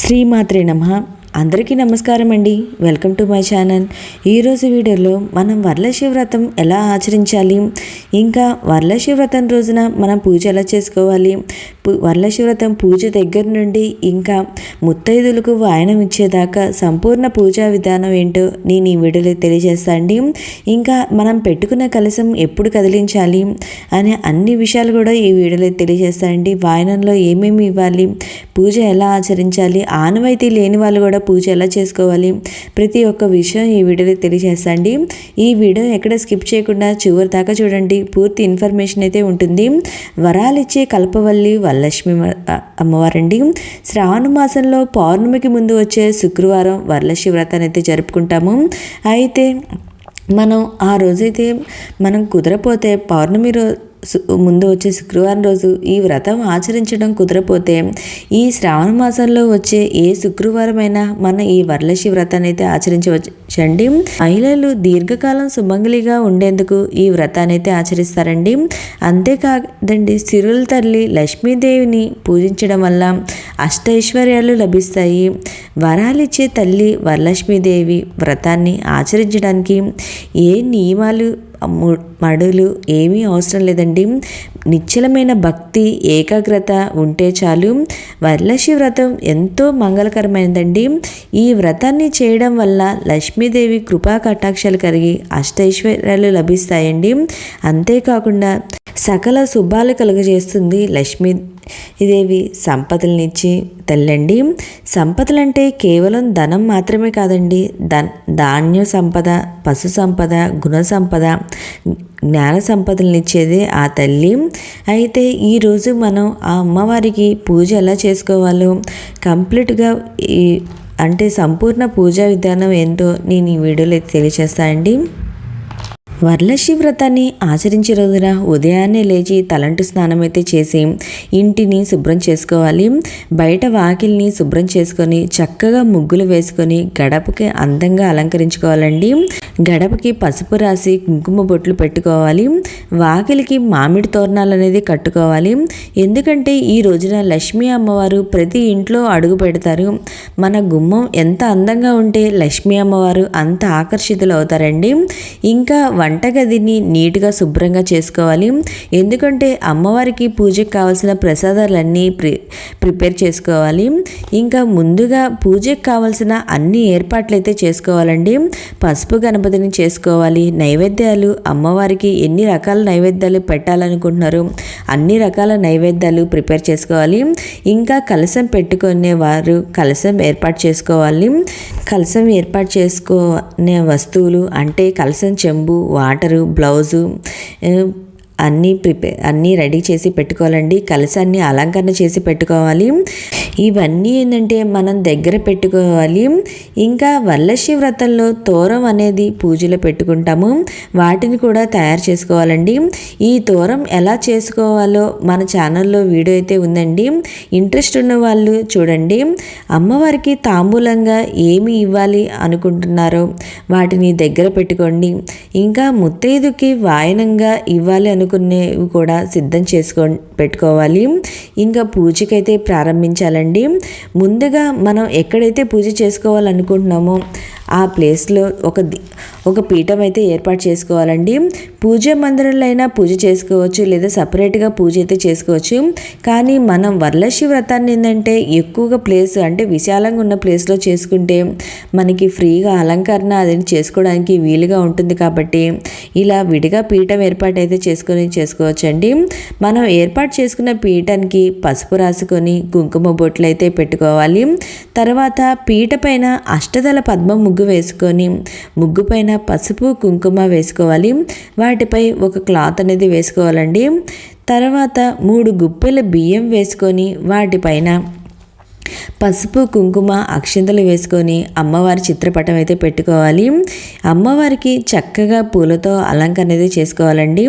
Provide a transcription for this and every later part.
శ్రీమాత్రే నమః. అందరికీ నమస్కారం అండి. Welcome to my channel. ఈరోజు వీడియోలో మనం వరలక్ష్మి వ్రతం ఎలా ఆచరించాలి, ఇంకా వరలక్ష్మి వ్రతం రోజున మనం పూజ ఎలా చేసుకోవాలి, వరలక్ష్మి వ్రతం పూజ దగ్గర నుండి ఇంకా ముత్తైదులకు వాయనం ఇచ్చేదాకా సంపూర్ణ పూజా విధానం ఏంటో నేను ఈ వీడియోలో తెలియజేస్తాను అండి. ఇంకా మనం పెట్టుకున్న కలశం ఎప్పుడు కదిలించాలి అనే అన్ని విషయాలు కూడా ఈ వీడియోలో తెలియజేస్తానండి. వాయనంలో ఏమేమి ఇవ్వాలి, పూజ ఎలా ఆచరించాలి, ఆనవాయితీ లేని వాళ్ళు కూడా పూజ ఎలా చేసుకోవాలి, ప్రతి ఒక్క విషయం ఈ వీడియోలో తెలియజేస్తాండి. ఈ వీడియో ఎక్కడ స్కిప్ చేయకుండా చివరి దాకా చూడండి. పూర్తి ఇన్ఫర్మేషన్ అయితే ఉంటుంది. వరాలిచ్చే కల్పవల్లి వరలక్ష్మి అమ్మవారండి. శ్రావణ మాసంలో పౌర్ణమికి ముందు వచ్చే శుక్రవారం వరలక్ష్మి వ్రతాన్ని అయితే జరుపుకుంటాము. అయితే మనం ఆ రోజైతే మనం కుదరపోతే పౌర్ణమి ముందు వచ్చే శుక్రవారం రోజు ఈ వ్రతం ఆచరించడం కుదరపోతే ఈ శ్రావణ మాసంలో వచ్చే ఏ శుక్రవారం అయినా మన ఈ వరలక్ష్మి వ్రతాన్ని అయితే ఆచరించవచ్చండి. మహిళలు దీర్ఘకాలం సుమంగళిగా ఉండేందుకు ఈ వ్రతాన్ని అయితే ఆచరిస్తారండి. అంతేకాదండి, సిరుల తల్లి లక్ష్మీదేవిని పూజించడం వల్ల అష్టైశ్వర్యాలు లభిస్తాయి. వరాలిచ్చే తల్లి వరలక్ష్మీదేవి వ్రతాన్ని ఆచరించడానికి ఏ నియమాలు మడులు ఏమీ అవసరం లేదండి. నిశ్చలమైన భక్తి, ఏకాగ్రత ఉంటే చాలు. వరలక్ష్మి వ్రతం ఎంతో మంగళకరమైనదండి. ఈ వ్రతాన్ని చేయడం వల్ల లక్ష్మీదేవి కృపా కటాక్షాలు కలిగి అష్టైశ్వర్యాలు లభిస్తాయండి. అంతేకాకుండా సకల శుభాలు కలుగజేస్తుంది లక్ష్మీదేవి. సంపదలనిచ్చి తల్లండి. సంపదలంటే కేవలం ధనం మాత్రమే కాదండి. ధాన్య సంపద, పశు సంపద, గుణ సంపద, జ్ఞాన సంపదలనిచ్చేదే ఆ తల్లి. అయితే ఈరోజు మనం ఆ అమ్మవారికి పూజ ఎలా చేసుకోవాలో కంప్లీట్గా అంటే సంపూర్ణ పూజా విధానం ఏంటో నేను ఈ వీడియోలో తెలియజేస్తానండి. వరలక్ష్మి వ్రతాన్ని ఆచరించే రోజున ఉదయాన్నే లేచి తలంటు స్నానం అయితే చేసి ఇంటిని శుభ్రం చేసుకోవాలి. బయట వాకిల్ని శుభ్రం చేసుకొని చక్కగా ముగ్గులు వేసుకొని గడపకి అందంగా అలంకరించుకోవాలండి. గడపకి పసుపు రాసి కుంకుమ బొట్లు పెట్టుకోవాలి. వాకిలికి మామిడి తోరణాలు అనేది కట్టుకోవాలి. ఎందుకంటే ఈ రోజున లక్ష్మీ అమ్మవారు ప్రతి ఇంట్లో అడుగు పెడతారు. మన గుమ్మం ఎంత అందంగా ఉంటే లక్ష్మీ అమ్మవారు అంత ఆకర్షితులు అవుతారండి. ఇంకా వంటగదిని నీట్గా శుభ్రంగా చేసుకోవాలి. ఎందుకంటే అమ్మవారికి పూజకు కావాల్సిన ప్రసాదాలన్నీ ప్రిపేర్ చేసుకోవాలి. ఇంకా ముందుగా పూజకు కావాల్సిన అన్ని ఏర్పాట్లు అయితే చేసుకోవాలండి. పసుపు గణపతిని చేసుకోవాలి. నైవేద్యాలు అమ్మవారికి ఎన్ని రకాల నైవేద్యాలు పెట్టాలనుకుంటున్నారు అన్ని రకాల నైవేద్యాలు ప్రిపేర్ చేసుకోవాలి. ఇంకా కలశం పెట్టుకునే వారు కలశం ఏర్పాటు చేసుకోవాలి. కలశం ఏర్పాటు చేసుకునే వస్తువులు అంటే కలశం చెంబు, వాటరు, బ్లౌజు అన్నీ రెడీ చేసి పెట్టుకోవాలండి. కలశాన్ని అలంకరణ చేసి పెట్టుకోవాలి. ఇవన్నీ ఏంటంటే మనం దగ్గర పెట్టుకోవాలి. ఇంకా వరలక్ష్మి వ్రతంలో తోరం అనేది పూజలో పెట్టుకుంటాము. వాటిని కూడా తయారు చేసుకోవాలండి. ఈ తోరం ఎలా చేసుకోవాలో మన ఛానల్లో వీడియో అయితే ఉందండి. ఇంట్రెస్ట్ ఉన్న వాళ్ళు చూడండి. అమ్మవారికి తాంబూలంగా ఏమి ఇవ్వాలి అనుకుంటున్నారో వాటిని దగ్గర పెట్టుకోండి. ఇంకా ముత్తైదుకి వాయనంగా ఇవ్వాలి అనుకునేవి కూడా సిద్ధం పెట్టుకోవాలి. ఇంకా పూజకైతే ప్రారంభించాలండి. ముందుగా మనం ఎక్కడైతే పూజ చేసుకోవాలనుకుంటున్నామో ఆ ప్లేస్లో ఒక పీఠం అయితే ఏర్పాటు చేసుకోవాలండి. పూజ మందిరంలో అయినా పూజ చేసుకోవచ్చు, లేదా సపరేట్గా పూజ అయితే చేసుకోవచ్చు. కానీ మనం వరలక్ష్మి వ్రతాన్ని ఏంటంటే ఎక్కువగా ప్లేస్ అంటే విశాలంగా ఉన్న ప్లేస్లో చేసుకుంటే మనకి ఫ్రీగా అలంకరణ అది చేసుకోవడానికి వీలుగా ఉంటుంది. కాబట్టి ఇలా విడిగా పీఠం ఏర్పాటు అయితే చేసుకోవచ్చండి. మనం ఏర్పాటు చేసుకున్న పీఠానికి పసుపు రాసుకొని కుంకుమ బొట్లు అయితే పెట్టుకోవాలి. తర్వాత పీట పైన అష్టదళ పద్మం ముగ్గు వేసుకొని ముగ్గు పైన పసుపు కుంకుమ వేసుకోవాలి. వాటిపై ఒక క్లాత్ అనేది వేసుకోవాలండి. తర్వాత 3 గుప్పెల బియ్యం వేసుకొని వాటిపైన పసుపు కుంకుమ అక్షింతలు వేసుకొని అమ్మవారి చిత్రపటం అయితే పెట్టుకోవాలి. అమ్మవారికి చక్కగా పూలతో అలంకరణ అయితే చేసుకోవాలండి.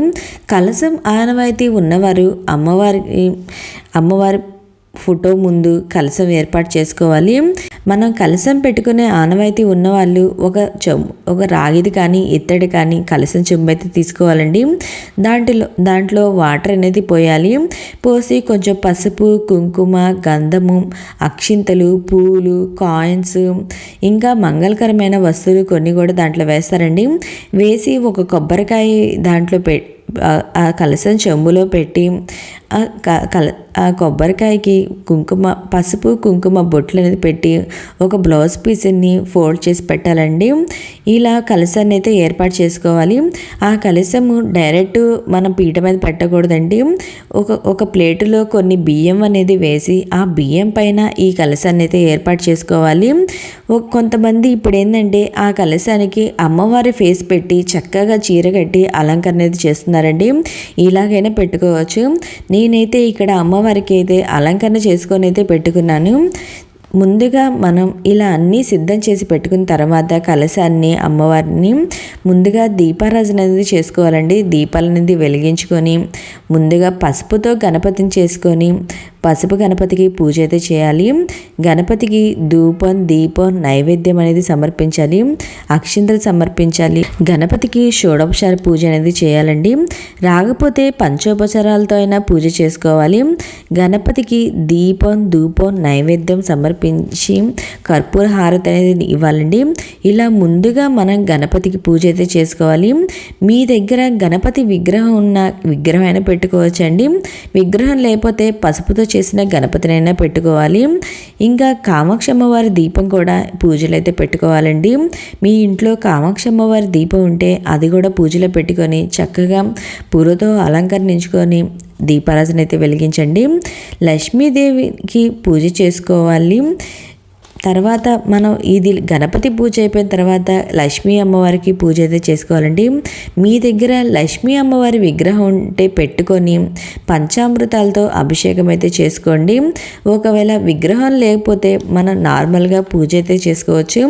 కలశం ఆనవాయితీ ఉన్నవారు అమ్మవారి ఫోటో ముందు కలశం ఏర్పాటు చేసుకోవాలి. మనం కలశం పెట్టుకునే ఆనవాయితీ ఉన్నవాళ్ళు ఒక రాగిది కానీ ఇత్తడి కానీ కలశం చెంబు అయితే తీసుకోవాలండి. దాంట్లో వాటర్ అనేది పోయాలి. పోసి కొంచెం పసుపు, కుంకుమ, గంధము, అక్షింతలు, పూలు, కాయిన్స్, ఇంకా మంగళకరమైన వస్తువులు కొన్ని కూడా దాంట్లో వేస్తారండి. వేసి ఒక కొబ్బరికాయ దాంట్లో ఆ కలశం చెంబులో పెట్టి ఆ కొబ్బరికాయకి పసుపు కుంకుమ బొట్లు అనేది పెట్టి ఒక బ్లౌజ్ పీస్ని ఫోల్డ్ చేసి పెట్టాలండి. ఇలా కలశాన్ని అయితే ఏర్పాటు చేసుకోవాలి. ఆ కలశము డైరెక్ట్ మనం పీట మీద పెట్టకూడదండి. ఒక ప్లేటులో కొన్ని బియ్యం అనేది వేసి ఆ బియ్యం పైన ఈ కలశాన్ని అయితే ఏర్పాటు చేసుకోవాలి. కొంతమంది ఇప్పుడు ఏంటంటే ఆ కలశానికి అమ్మవారి ఫేస్ పెట్టి చక్కగా చీర కట్టి అలంకరణ అయితే చేస్తున్నారండి. ఇలాగైనా పెట్టుకోవచ్చు. నేనైతే ఇక్కడ అమ్మవారికి అయితే అలంకరణ చేసుకొని అయితే పెట్టుకున్నాను. ముందుగా మనం ఇలా అన్నీ సిద్ధం చేసి పెట్టుకున్న తర్వాత కలశాన్ని అమ్మవారిని ముందుగా దీపారాధన అనేది చేసుకోవాలండి. దీపాలు అనేది వెలిగించుకొని ముందుగా పసుపుతో గణపతిని చేసుకొని పసుపు గణపతికి పూజ అయితే చేయాలి. గణపతికి ధూపం, దీపం, నైవేద్యం అనేది సమర్పించాలి. అక్షింతలు సమర్పించాలి. గణపతికి షోడోపచార పూజ అనేది చేయాలండి. రాకపోతే పంచోపచారాలతో అయినా పూజ చేసుకోవాలి. గణపతికి దీపం, ధూపం, నైవేద్యం సమర్పించి కర్పూర హారతి అనేది ఇవ్వాలండి. ఇలా ముందుగా మనం గణపతికి పూజ అయితే చేసుకోవాలి. మీ దగ్గర గణపతి విగ్రహం ఉన్న విగ్రహం అయినా పెట్టుకోవచ్చండి. విగ్రహం లేకపోతే పసుపుతో చేసిన గణపతినైనా పెట్టుకోవాలి. ఇంకా కామాక్షి అమ్మవారి దీపం కూడా పూజలు అయితే పెట్టుకోవాలండి. మీ ఇంట్లో కామాక్షి అమ్మవారి దీపం ఉంటే అది కూడా పూజలో పెట్టుకొని చక్కగా పూలతో అలంకరించుకొని దీపారాధన అయితే వెలిగించండి. లక్ష్మీదేవికి పూజ చేసుకోవాలి. తర్వాత మనం ఇది గణపతి పూజ అయిపోయిన తర్వాత లక్ష్మీ అమ్మవారికి పూజ అయితే చేసుకోవాలండి. మీ దగ్గర లక్ష్మీ అమ్మవారి విగ్రహం ఉంటే పెట్టుకొని పంచామృతాలతో అభిషేకం అయితే చేసుకోండి. ఒకవేళ విగ్రహం లేకపోతే మనం నార్మల్గా పూజ అయితే చేసుకోవచ్చు.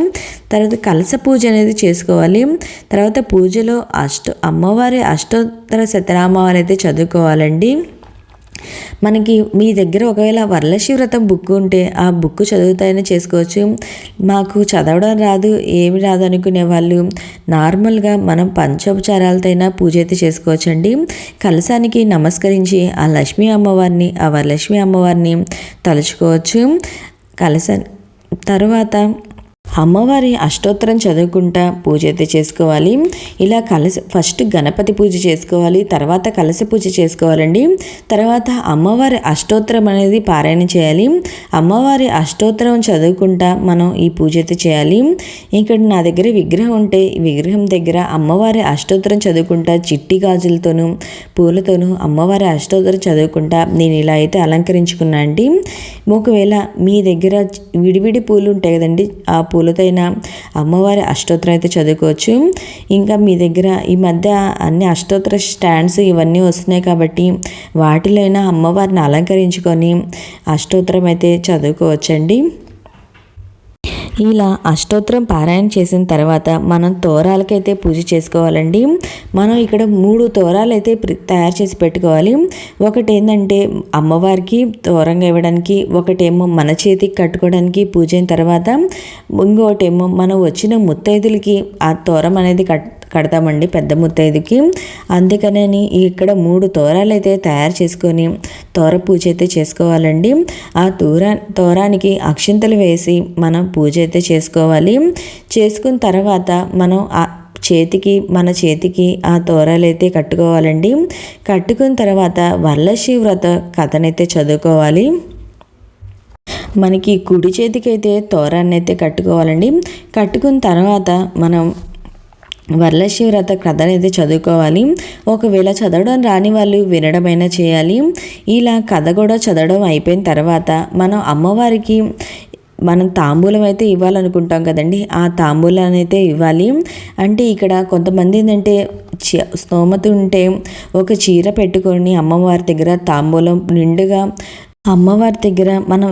తర్వాత కలశ పూజ అనేది చేసుకోవాలి. తర్వాత పూజలో అమ్మవారి అష్టోత్తర శతనామాలు అయితే చదువుకోవాలండి. మనకి మీ దగ్గర ఒకవేళ వరలక్ష్మి వ్రతం బుక్ ఉంటే ఆ బుక్ చదువుతాయని చేసుకోవచ్చు. మాకు చదవడం రాదు, ఏమి రాదు అనుకునే వాళ్ళు నార్మల్గా మనం పంచోపచారాలతో అయినా పూజ అయితే చేసుకోవచ్చండి. కలశానికి నమస్కరించి ఆ లక్ష్మీ అమ్మవారిని ఆ వరలక్ష్మి అమ్మవారిని తలుచుకోవచ్చు. తర్వాత అమ్మవారి అష్టోత్తరం చదువుకుంటా పూజ అయితే చేసుకోవాలి. ఇలా ఫస్ట్ గణపతి పూజ చేసుకోవాలి. తర్వాత కలశ పూజ చేసుకోవాలండి. తర్వాత అమ్మవారి అష్టోత్తరం అనేది పారాయణ చేయాలి. అమ్మవారి అష్టోత్తరం చదువుకుంటా మనం ఈ పూజ అయితే చేయాలి. ఇక్కడ నా దగ్గర విగ్రహం ఉంటే విగ్రహం దగ్గర అమ్మవారి అష్టోత్తరం చదువుకుంటా చిట్టి గాజులతోనూ పూలతోనూ అమ్మవారి అష్టోత్తరం చదువుకుంటా నేను ఇలా అయితే అలంకరించుకున్నా అండి. ఒకవేళ మీ దగ్గర విడివిడి పూలు ఉంటాయి కదండి, ఆ పూలతో అయినా అమ్మవారి అష్టోత్తరం అయితే చదువుకోవచ్చు. ఇంకా మీ దగ్గర ఈ మధ్య అన్ని అష్టోత్తర స్టాండ్స్ ఇవన్నీ వస్తున్నాయి కాబట్టి వాటిలో అయినా అమ్మవారిని అలంకరించుకొని అష్టోత్తరం అయితే చదువుకోవచ్చండి. ఇలా అష్టోత్తరం పారాయణ చేసిన తర్వాత మనం తోరాలకైతే పూజ చేసుకోవాలండి. మనం ఇక్కడ 3 తోరాలు అయితే తయారు చేసి పెట్టుకోవాలి. ఒకటి ఏంటంటే అమ్మవారికి తోరంగా ఇవ్వడానికి, ఒకటేమో మన చేతికి కట్టుకోవడానికి పూజ అయిన తర్వాత, ఇంకోటేమో మనం వచ్చిన ముత్తైదులకి ఆ తోరం అనేది కడతామండి పెద్ద ముత్తైదుకి. అందుకని ఇక్కడ 3 తోరాలు అయితే తయారు చేసుకొని తోర పూజ అయితే చేసుకోవాలండి. ఆ తోరానికి అక్షింతలు వేసి మనం పూజ అయితే చేసుకోవాలి. చేసుకున్న తర్వాత మనం మన చేతికి ఆ తోరాలు అయితే కట్టుకోవాలండి. కట్టుకున్న తర్వాత వరలక్ష్మి వ్రత కథనైతే చదువుకోవాలి. మనకి కుడి చేతికి అయితే తోరాన్ని అయితే కట్టుకోవాలండి. కట్టుకున్న తర్వాత మనం వరలక్ష్మి వ్రత కథను అయితే చదువుకోవాలి. ఒకవేళ చదవడం రాని వాళ్ళు వినడమైనా చేయాలి. ఇలా కథ కూడా చదవడం అయిపోయిన తర్వాత మనం అమ్మవారికి మనం తాంబూలం అయితే ఇవ్వాలనుకుంటాం కదండి, ఆ తాంబూలాన్ని అయితే ఇవ్వాలి. అంటే ఇక్కడ కొంతమంది ఏంటంటే స్తోమత ఉంటే ఒక చీర పెట్టుకొని అమ్మవారి దగ్గర తాంబూలం నిండుగా అమ్మవారి దగ్గర మనం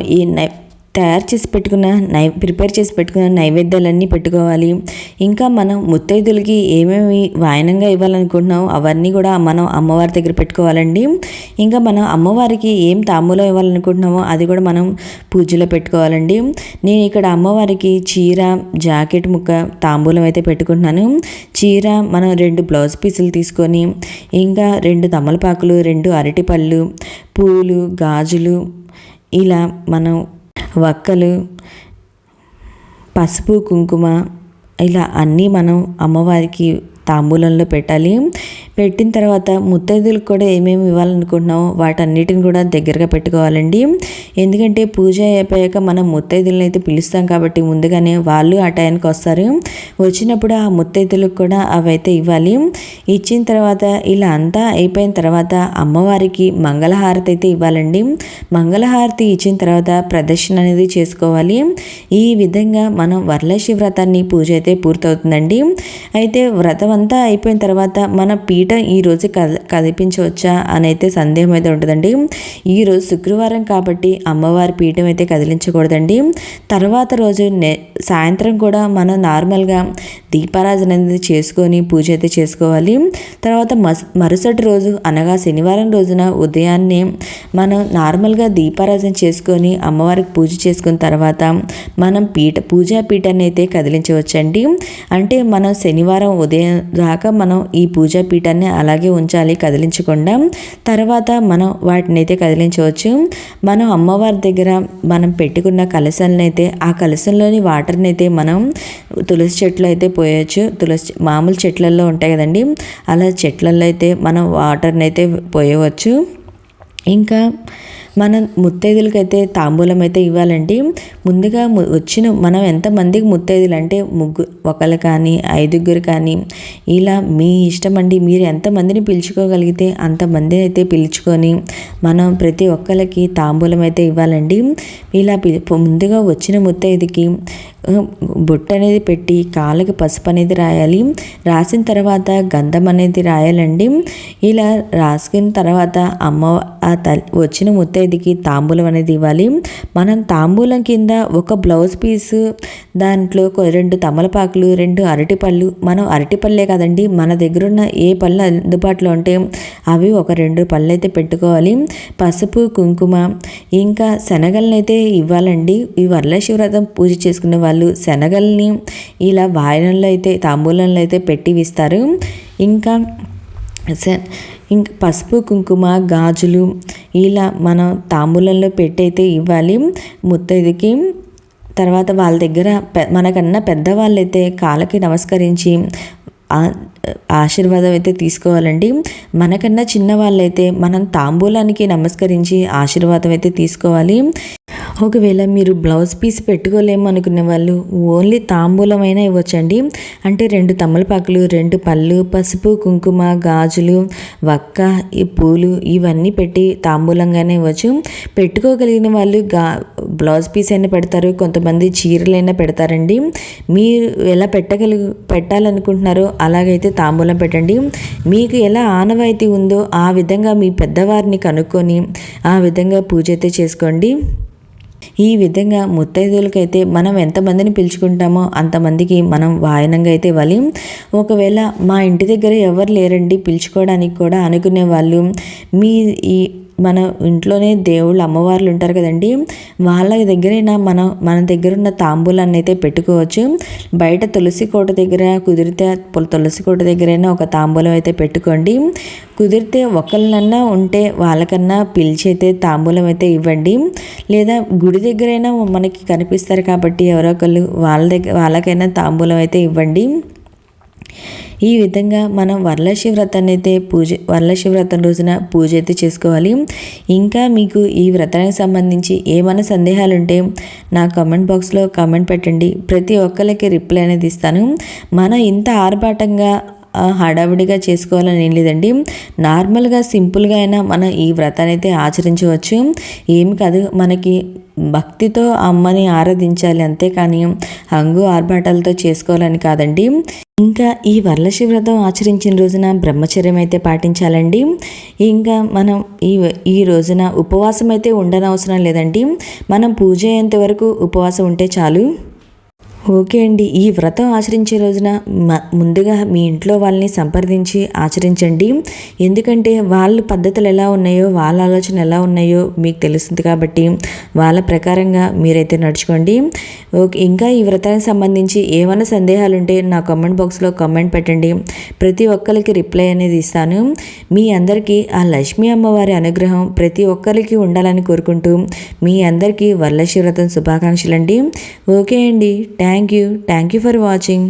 తయారు చేసి పెట్టుకున్న ప్రిపేర్ చేసి పెట్టుకున్న నైవేద్యాలన్నీ పెట్టుకోవాలి. ఇంకా మనం ముత్తైదులకి ఏమేమి వాయనంగా ఇవ్వాలనుకుంటున్నామో అవన్నీ కూడా మనం అమ్మవారి దగ్గర పెట్టుకోవాలండి. ఇంకా మనం అమ్మవారికి ఏం తాంబూలం ఇవ్వాలనుకుంటున్నామో అది కూడా మనం పూజలో పెట్టుకోవాలండి. నేను ఇక్కడ అమ్మవారికి చీర, జాకెట్ ముక్క, తాంబూలం అయితే పెట్టుకుంటున్నాను. చీర మనం 2 బ్లౌజ్ పీసులు తీసుకొని, ఇంకా 2 తమలపాకులు, 2 అరటిపళ్ళు, పూలు, గాజులు, ఇలా మనం వక్కలు, పసుపు, కుంకుమ, ఇలా అన్నీ మనం అమ్మవారికి తాంబూలంలో పెట్టాలి. పెట్టిన తర్వాత ముత్తైదులకు కూడా ఏమేమి ఇవ్వాలనుకుంటున్నామో వాటన్నిటిని కూడా దగ్గరగా పెట్టుకోవాలండి. ఎందుకంటే పూజ అయిపోయాక మనం ముత్తైదులను అయితే పిలుస్తాం కాబట్టి ముందుగానే వాళ్ళు ఆ టైంకి వస్తారు. వచ్చినప్పుడు ఆ ముత్తైదులకు కూడా అవైతే ఇవ్వాలి. ఇచ్చిన తర్వాత ఇలా అంతా అయిపోయిన తర్వాత అమ్మవారికి మంగళహారతి అయితే ఇవ్వాలండి. మంగళహారతి ఇచ్చిన తర్వాత ప్రదక్షిణ అనేది చేసుకోవాలి. ఈ విధంగా మనం వరలక్ష్మి వ్రతాన్ని పూజ అయితే పూర్తవుతుందండి. అయితే వ్రతం అంతా అయిపోయిన తర్వాత మన పీఠ ఈరోజు కదిపించవచ్చా అని అయితే సందేహం అయితే ఉంటుందండి. ఈరోజు శుక్రవారం కాబట్టి అమ్మవారి పీఠం అయితే కదిలించకూడదండి. తర్వాత రోజు సాయంత్రం కూడా మనం నార్మల్గా దీపారాధన అనేది చేసుకొని పూజ అయితే చేసుకోవాలి. తర్వాత మరుసటి రోజు అనగా శనివారం రోజున ఉదయాన్నే మనం నార్మల్గా దీపారాధన చేసుకొని అమ్మవారికి పూజ చేసుకున్న తర్వాత మనం పూజా పీఠాన్ని అయితే కదిలించవచ్చండి. అంటే మనం శనివారం ఉదయం దాకా మనం ఈ పూజా పీఠాన్ని అలాగే ఉంచాలి, కదిలించకుండా. తర్వాత మనం వాటిని అయితే కదిలించవచ్చు. మనం అమ్మవారి దగ్గర మనం పెట్టుకున్న కలశాలను అయితే ఆ కలశంలోని వాటర్ని అయితే మనం తులసి చెట్లు అయితే పోయవచ్చు. మామూలు చెట్లలో ఉంటాయి కదండి, అలా చెట్లలో అయితే మనం వాటర్ని అయితే పోయవచ్చు. ఇంకా మన ముత్తైదులకైతే తాంబూలం అయితే ఇవ్వాలండి. ముందుగా మనం ఎంతమందికి ముత్తైదులు అంటే ఒకరు కానీ 5గురు కానీ ఇలా మీ ఇష్టం అండి. మీరు ఎంతమందిని పిలుచుకోగలిగితే అంతమంది అయితే పిలుచుకొని మనం ప్రతి ఒక్కరికి తాంబూలం అయితే ఇవ్వాలండి. ఇలా ముందుగా వచ్చిన ముత్తైదుకి బొట్టు అనేది పెట్టి కాళ్ళకి పసుపు అనేది రాయాలి. రాసిన తర్వాత గంధం అనేది రాయాలండి. ఇలా రాసుకున్న తర్వాత వచ్చిన ముత్తైదుకి తాంబూలం అనేది ఇవ్వాలి. మనం తాంబూలం కింద ఒక బ్లౌజ్ పీసు, దాంట్లో 2 తమలపాకులు, 2 అరటిపళ్ళు, మనం అరటిపళ్ళే కదండి మన దగ్గర ఉన్న ఏ పళ్ళు అందుబాటులో ఉంటే అవి ఒక 2 పళ్ళు అయితే పెట్టుకోవాలి. పసుపు, కుంకుమ, ఇంకా శనగలను అయితే ఇవ్వాలండి. ఈ వరలక్ష్మి వ్రతం పూజ చేసుకునే వాళ్ళు శనగల్ని ఇలా వాయనంలో అయితే తాంబూలంలో అయితే పెట్టి ఇస్తారు. ఇంకా పసుపు, కుంకుమ, గాజులు ఇలా మనం తాంబూలంలో పెట్టి అయితే ఇవ్వాలి ముత్తైదుకి. తర్వాత వాళ్ళ దగ్గర మనకన్నా పెద్దవాళ్ళైతే కాళ్ళకి నమస్కరించి ఆశీర్వాదం అయితే తీసుకోవాలండి. మనకన్నా చిన్న వాళ్ళైతే మనం తాంబూలానికి నమస్కరించి ఆశీర్వాదం అయితే తీసుకోవాలి. ఒకవేళ మీరు బ్లౌజ్ పీస్ పెట్టుకోలేము అనుకునే వాళ్ళు ఓన్లీ తాంబూలమైనా ఇవ్వచ్చండి. అంటే 2 తమలపాకులు, 2 పళ్ళు, పసుపు, కుంకుమ, గాజులు, వక్క, ఈ పూలు ఇవన్నీ పెట్టి తాంబూలంగానే ఇవ్వచ్చు. పెట్టుకోగలిగిన వాళ్ళు బ్లౌజ్ పీస్ అయినా పెడతారు, కొంతమంది చీరలైనా పెడతారండి. మీరు ఎలా పెట్టాలనుకుంటున్నారో అలాగైతే తాంబూలం పెట్టండి. మీకు ఎలా ఆనవాయితీ ఉందో ఆ విధంగా మీ పెద్దవారిని కనుక్కొని ఆ విధంగా పూజ అయితే చేసుకోండి. ఈ విధంగా ముత్తైదులకైతే మనం ఎంతమందిని పిలుచుకుంటామో అంతమందికి మనం వాయనంగా అయితే ఇవ్వాలి. ఒకవేళ మా ఇంటి దగ్గర ఎవరు లేరండి పిలుచుకోవడానికి కూడా అనుకునే వాళ్ళు మన ఇంట్లోనే దేవుళ్ళు అమ్మవార్లు ఉంటారు కదండి, వాళ్ళ దగ్గరైనా మన దగ్గర ఉన్న తాంబూలాన్ని అయితే పెట్టుకోవచ్చు. బయట తులసి కోట దగ్గర కుదిరితే తులసి కోట దగ్గరైనా ఒక తాంబూలం అయితే పెట్టుకోండి. కుదిరితే ఒకళ్ళనన్నా ఉంటే వాళ్ళకన్నా పిలిచి అయితే తాంబూలం అయితే ఇవ్వండి. లేదా గుడి దగ్గరైనా మనకి కనిపిస్తారు కాబట్టి ఎవరో ఒకళ్ళు వాళ్ళకైనా తాంబూలం అయితే ఇవ్వండి. ఈ విధంగా మనం వరలక్ష్మి వ్రతం రోజున పూజ అయితే చేసుకోవాలి. ఇంకా మీకు ఈ వ్రతానికి సంబంధించి ఏమైనా సందేహాలు ఉంటే నా కామెంట్ బాక్స్లో కామెంట్ పెట్టండి. ప్రతి ఒక్కరికి రిప్లై అనేది ఇస్తాను. మనం ఇంత ఆర్భాటంగా హడావిడిగా చేసుకోవాలని ఏం లేదండి. నార్మల్గా సింపుల్గా అయినా మనం ఈ వ్రతాన్ని అయితే ఆచరించవచ్చు. ఏమి కాదు, మనకి భక్తితో అమ్మని ఆరాధించాలి అంతేకాని హంగు ఆర్భాటాలతో చేసుకోవాలని కాదండి. ఇంకా ఈ వరలక్ష్మి వ్రతం ఆచరించిన రోజున బ్రహ్మచర్యం అయితే పాటించాలండి. ఇంకా మనం ఈ రోజున ఉపవాసం అయితే ఉండనవసరం లేదండి. మనం పూజ అయ్యేంత వరకు ఉపవాసం ఉంటే చాలు. ఓకే అండి, ఈ వ్రతం ఆచరించే రోజున ముందుగా మీ ఇంట్లో వాళ్ళని సంప్రదించి ఆచరించండి. ఎందుకంటే వాళ్ళ పద్ధతులు ఎలా ఉన్నాయో, వాళ్ళ ఆలోచన ఎలా ఉన్నాయో మీకు తెలుస్తుంది కాబట్టి వాళ్ళ ప్రకారంగా మీరైతే నడుచుకోండి. ఓకే, ఇంకా ఈ వ్రతానికి సంబంధించి ఏమైనా సందేహాలు ఉంటే నా కామెంట్ బాక్స్లో కామెంట్ పెట్టండి. ప్రతి ఒక్కరికి రిప్లై అనేది ఇస్తాను. మీ అందరికీ ఆ లక్ష్మీ అమ్మవారి అనుగ్రహం ప్రతి ఒక్కరికి ఉండాలని కోరుకుంటూ మీ అందరికీ వరలక్ష్మి వ్రతం శుభాకాంక్షలు అండి. ఓకే అండి, థ్యాంక్ యూ ఫర్ వాచింగ్.